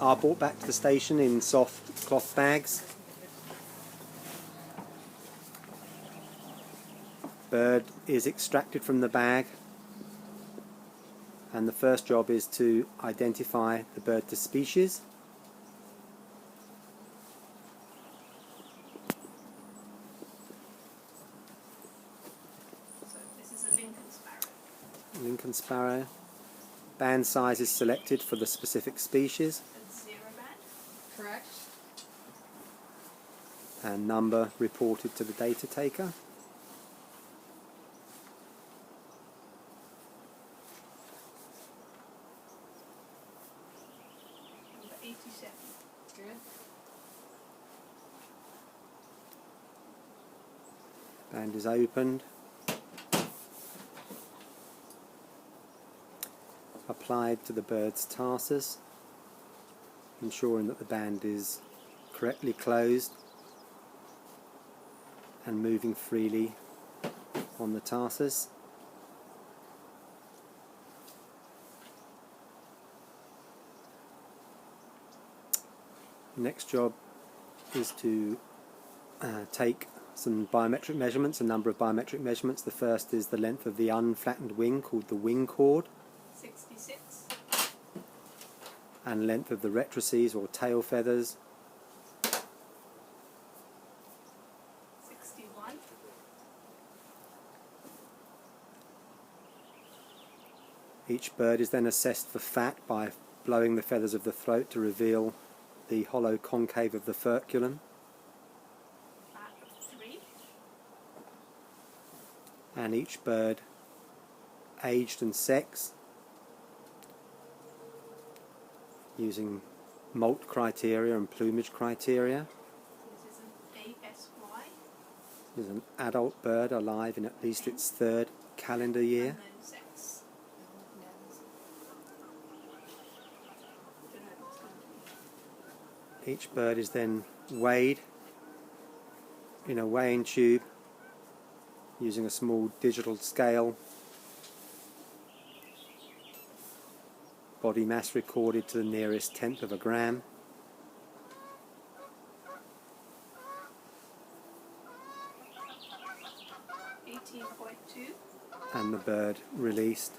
are brought back to the station in soft cloth bags. Bird is extracted from the bag, and the first job is to identify the bird to species. So this is a Lincoln sparrow. Lincoln sparrow. Band size is selected for the specific species. It's 0 band. Correct. And number reported to the data taker. Number 87. Good. Band is opened. Applied to the bird's tarsus, ensuring that the band is correctly closed and moving freely on the tarsus. Next job is to take some biometric measurements, a number of biometric measurements. The first is the length of the unflattened wing, called the wing chord, 66. and length of the rectrices or tail feathers, 61. Each bird is then assessed for fat by blowing the feathers of the throat to reveal the hollow concave of the furculum, Fat of 3. and each bird aged and sex using molt criteria and plumage criteria. This is an ASY. This is an adult bird alive in at least its third calendar year. And then sex. Don't know if it's going to be. Each bird is then weighed in a weighing tube using a small digital scale. Body mass recorded to the nearest tenth of a gram. $18.2. And the bird released.